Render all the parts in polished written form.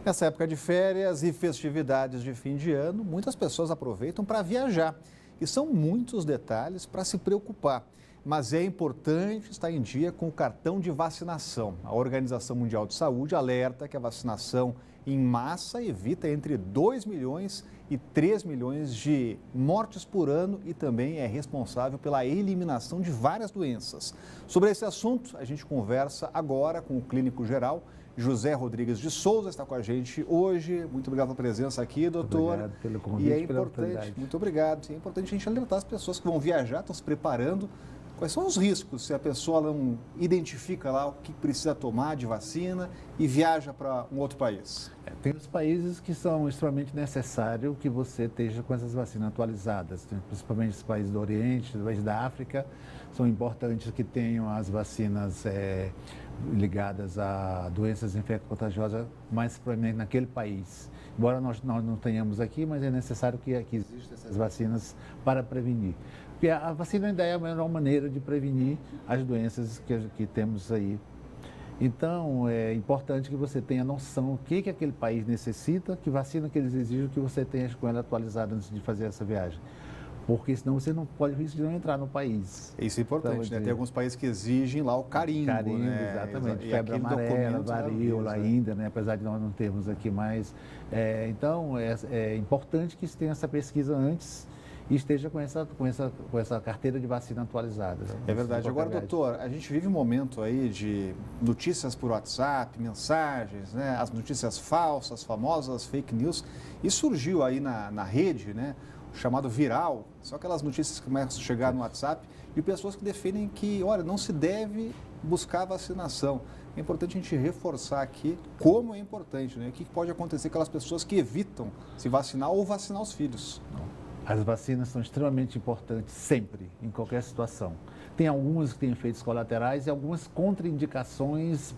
Nessa época de férias e festividades de fim de ano, muitas pessoas aproveitam para viajar. E são muitos detalhes para se preocupar. Mas é importante estar em dia com o cartão de vacinação. A Organização Mundial de Saúde alerta que a vacinação em massa evita entre 2 milhões e 3 milhões de mortes por ano e também é responsável pela eliminação de várias doenças. Sobre esse assunto, a gente conversa agora com o clínico geral José Rodrigues de Souza, está com a gente hoje. Muito obrigado pela presença aqui, doutor. Obrigado pelo convite, e é pela importante, oportunidade. muito obrigado. É importante a gente alertar as pessoas que vão viajar, estão se preparando. Quais são os riscos se a pessoa não identifica lá o que precisa tomar de vacina e viaja para um outro país? Tem os países que são extremamente necessário que você esteja com essas vacinas atualizadas, principalmente os países do Oriente, os países da África, são importantes que tenham as vacinas ligadas a doenças infecto-contagiosas mais proeminentes naquele país. Embora nós não tenhamos aqui, mas é necessário que existam essas vacinas para prevenir. Porque a vacina ainda é a melhor maneira de prevenir as doenças que temos aí. Então, é importante que você tenha noção do que aquele país necessita, que vacina que eles exigem, que você tenha com ela atualizada antes de fazer essa viagem. Porque senão você não pode risco de não entrar no país. Isso é importante, né? Tem alguns países que exigem lá o carimbo, né? Exatamente. E Febre amarela, varíola né? ainda, né? Apesar de nós não termos aqui mais. Então, é importante que se tenha essa pesquisa antes e esteja com essa carteira de vacina atualizada. Né? É verdade. Agora, doutor, a gente vive um momento aí de notícias por WhatsApp, mensagens, né? As notícias falsas, famosas fake news. E surgiu aí na rede, né? O chamado viral, são aquelas notícias que começam a chegar no WhatsApp de pessoas que defendem que, olha, não se deve buscar vacinação. É importante a gente reforçar aqui como é importante, né? O que pode acontecer com aquelas pessoas que evitam se vacinar ou vacinar os filhos. As vacinas são extremamente importantes sempre, em qualquer situação. Tem algumas que têm efeitos colaterais e algumas contraindicações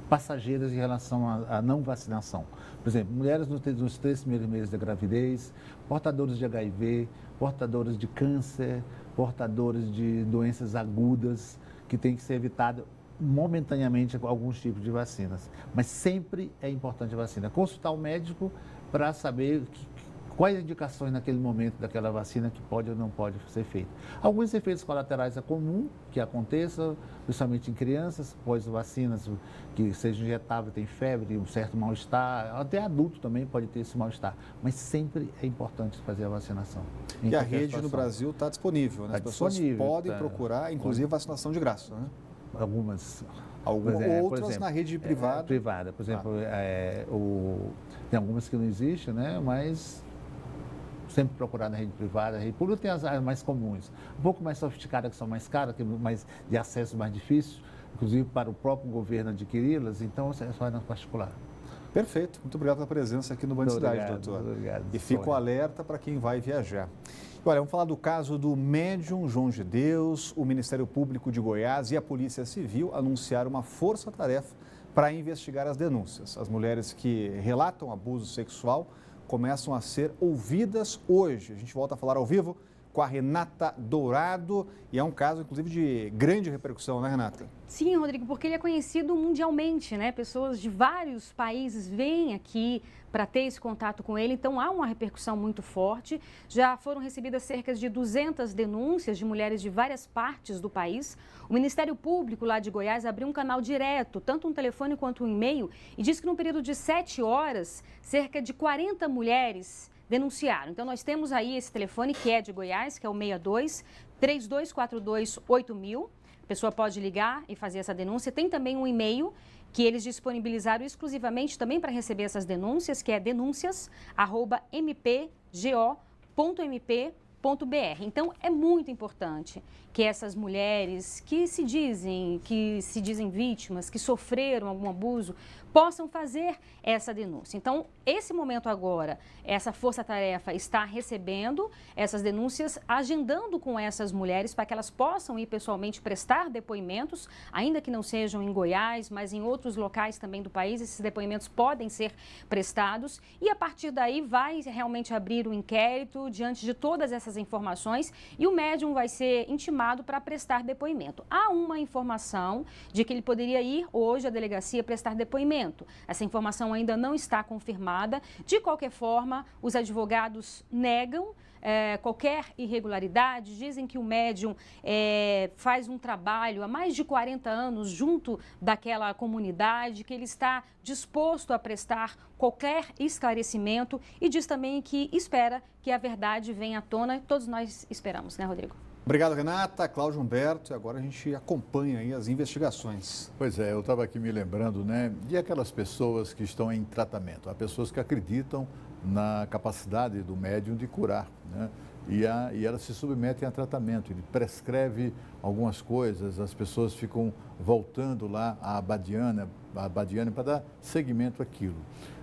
passageiras em relação à não vacinação. Por exemplo, mulheres nos 3 primeiros meses da gravidez, portadores de HIV, portadores de câncer, portadores de doenças agudas, que tem que ser evitado momentaneamente com alguns tipos de vacinas. Mas sempre é importante a vacina. Consultar o médico para saber quais indicações naquele momento daquela vacina que pode ou não pode ser feita. Alguns efeitos colaterais é comum que aconteça, principalmente em crianças, após vacinas que seja injetável, tem febre, um certo mal-estar, até adulto também pode ter esse mal-estar, mas sempre é importante fazer a vacinação. E a rede no Brasil está disponível, né? As pessoas podem procurar, inclusive vacinação de graça, né? Algumas. Outras na rede privada. Privada, por exemplo, tem algumas que não existem, né? Mas sempre procurar na rede privada. A rede pública tem as mais comuns, um pouco mais sofisticadas, que são mais caras, mais de acesso mais difícil, inclusive para o próprio governo adquiri-las, então é só na particular. Perfeito. Muito obrigado pela presença aqui no Band Cidade, doutor. Obrigado. E fico alerta para quem vai viajar. Olha, vamos falar do caso do médium João de Deus. O Ministério Público de Goiás e a Polícia Civil anunciaram uma força-tarefa para investigar as denúncias. As mulheres que relatam abuso sexual começam a ser ouvidas hoje. A gente volta a falar ao vivo com a Renata Dourado e é um caso, inclusive, de grande repercussão, né, Renata? Sim, Rodrigo, porque ele é conhecido mundialmente, né? Pessoas de vários países vêm aqui para ter esse contato com ele, então há uma repercussão muito forte. Já foram recebidas cerca de 200 denúncias de mulheres de várias partes do país. O Ministério Público lá de Goiás abriu um canal direto, tanto um telefone quanto um e-mail, e diz que no período de 7 horas, cerca de 40 mulheres denunciaram. Então, nós temos aí esse telefone que é de Goiás, que é o 62-3242-8000. A pessoa pode ligar e fazer essa denúncia. Tem também um e-mail que eles disponibilizaram exclusivamente também para receber essas denúncias, que é denúncias@mpgo.mp.br. Então, é muito importante que essas mulheres que se dizem vítimas, que sofreram algum abuso, possam fazer essa denúncia. Então, esse momento agora, essa força-tarefa está recebendo essas denúncias, agendando com essas mulheres para que elas possam ir pessoalmente prestar depoimentos, ainda que não sejam em Goiás, mas em outros locais também do país, esses depoimentos podem ser prestados e a partir daí vai realmente abrir um inquérito diante de todas essas informações e o médium vai ser intimado para prestar depoimento. Há uma informação de que ele poderia ir hoje à delegacia prestar depoimento. Essa informação ainda não está confirmada. De qualquer forma, os advogados negam qualquer irregularidade, dizem que o médium faz um trabalho há mais de 40 anos junto daquela comunidade, que ele está disposto a prestar qualquer esclarecimento e diz também que espera que a verdade venha à tona. Todos nós esperamos, né, Rodrigo? Obrigado, Renata, Cláudio Humberto. E agora a gente acompanha aí as investigações. Pois é, eu estava aqui me lembrando, né, de aquelas pessoas que estão em tratamento. Há pessoas que acreditam na capacidade do médium de curar, né? E elas se submetem a tratamento, ele prescreve algumas coisas, as pessoas ficam voltando lá à Abadiânia para dar seguimento àquilo.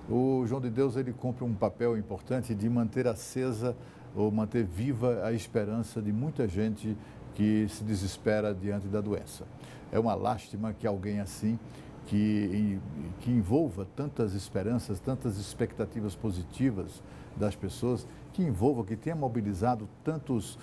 O João de Deus, ele cumpre um papel importante de manter acesa ou manter viva a esperança de muita gente que se desespera diante da doença. É uma lástima que alguém assim, que envolva tantas esperanças, tantas expectativas positivas das pessoas, que tenha mobilizado tantas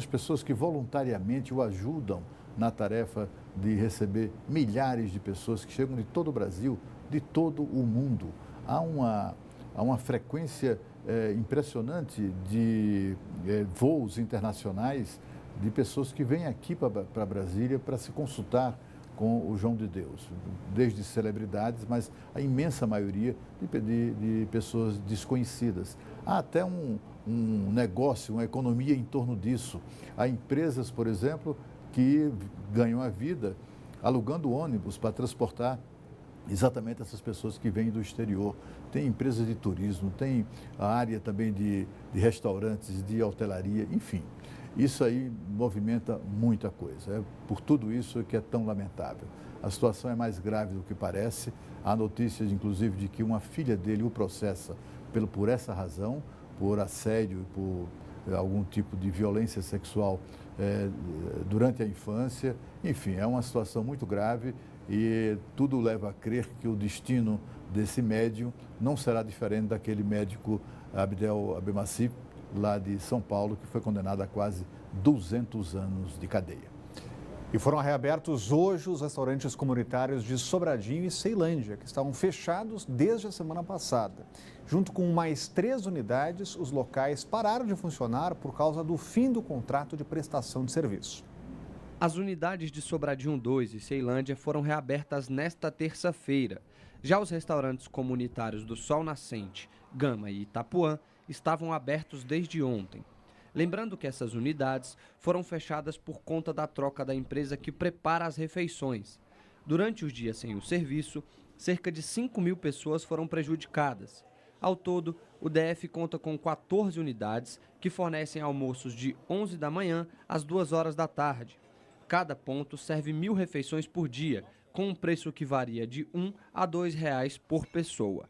pessoas que voluntariamente o ajudam na tarefa de receber milhares de pessoas que chegam de todo o Brasil, de todo o mundo. Há uma frequência impressionante de voos internacionais de pessoas que vêm aqui para Brasília para se consultar com o João de Deus, desde celebridades, mas a imensa maioria de pessoas desconhecidas. Há até um negócio, uma economia em torno disso. Há empresas, por exemplo, que ganham a vida alugando ônibus para transportar exatamente essas pessoas que vêm do exterior. Tem empresas de turismo, tem a área também de restaurantes, de hotelaria, enfim. Isso aí movimenta muita coisa. É por tudo isso que é tão lamentável. A situação é mais grave do que parece. Há notícias, inclusive, de que uma filha dele o processa por essa razão, por assédio, por algum tipo de violência sexual durante a infância. Enfim, é uma situação muito grave e tudo leva a crer que o destino desse médium não será diferente daquele médico Abdel Abemaci, lá de São Paulo, que foi condenado a quase 200 anos de cadeia. E foram reabertos hoje os restaurantes comunitários de Sobradinho e Ceilândia, que estavam fechados desde a semana passada. Junto com mais 3 unidades, os locais pararam de funcionar por causa do fim do contrato de prestação de serviço. As unidades de Sobradinho 2 e Ceilândia foram reabertas nesta terça-feira. Já os restaurantes comunitários do Sol Nascente, Gama e Itapuã estavam abertos desde ontem. Lembrando que essas unidades foram fechadas por conta da troca da empresa que prepara as refeições. Durante os dias sem o serviço, cerca de 5.000 pessoas foram prejudicadas. Ao todo, o DF conta com 14 unidades que fornecem almoços de 11 da manhã às 2 horas da tarde. Cada ponto serve 1.000 refeições por dia, com um preço que varia de R$ 1 a R$ 2 por pessoa.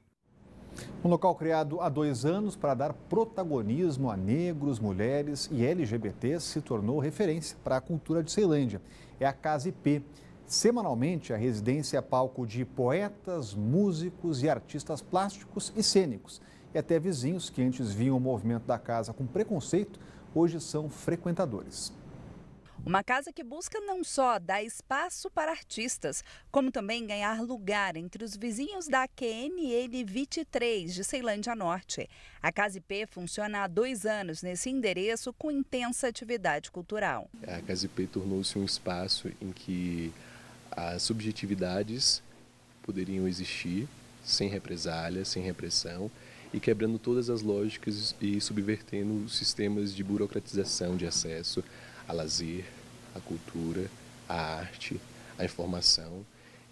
Um local criado há 2 anos para dar protagonismo a negros, mulheres e LGBTs se tornou referência para a cultura de Ceilândia. É a Casa IP. Semanalmente, a residência é palco de poetas, músicos e artistas plásticos e cênicos. E até vizinhos que antes viam o movimento da casa com preconceito, hoje são frequentadores. Uma casa que busca não só dar espaço para artistas, como também ganhar lugar entre os vizinhos da QNN 23 de Ceilândia Norte. A Casa IP funciona há 2 anos nesse endereço com intensa atividade cultural. A Casa IP tornou-se um espaço em que as subjetividades poderiam existir sem represália, sem repressão e quebrando todas as lógicas e subvertendo os sistemas de burocratização de acesso a lazer, a cultura, a arte, a informação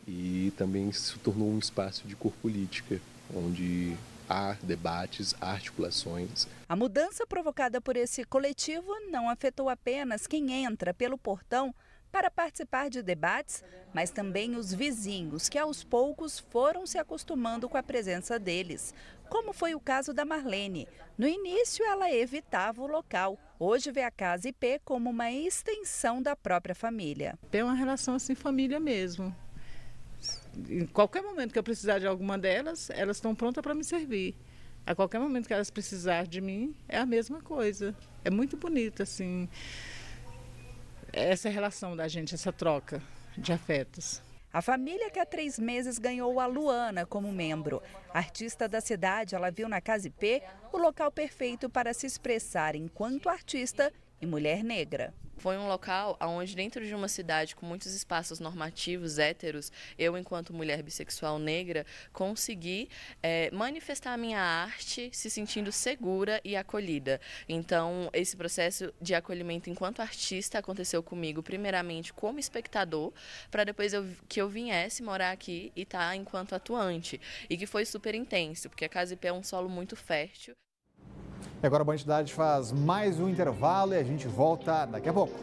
e também se tornou um espaço de cor política, onde há debates, há articulações. A mudança provocada por esse coletivo não afetou apenas quem entra pelo portão para participar de debates, mas também os vizinhos, que aos poucos foram se acostumando com a presença deles, como foi o caso da Marlene. No início, ela evitava o local. Hoje vê a Casa IP como uma extensão da própria família. É uma relação assim, família mesmo. Em qualquer momento que eu precisar de alguma delas, elas estão prontas para me servir. A qualquer momento que elas precisarem de mim, é a mesma coisa. É muito bonito, assim, essa relação da gente, essa troca de afetos. A família que há 3 meses ganhou a Luana como membro. Artista da cidade, ela viu na Casa IP o local perfeito para se expressar enquanto artista e mulher negra. Foi um local onde, dentro de uma cidade com muitos espaços normativos, héteros, eu, enquanto mulher bissexual negra, consegui manifestar a minha arte se sentindo segura e acolhida. Então, esse processo de acolhimento enquanto artista aconteceu comigo, primeiramente, como espectador, para depois que eu viesse morar aqui e estar enquanto atuante. E que foi super intenso, porque a Casa IP é um solo muito fértil. E agora a Band Cidade faz mais um intervalo e a gente volta daqui a pouco.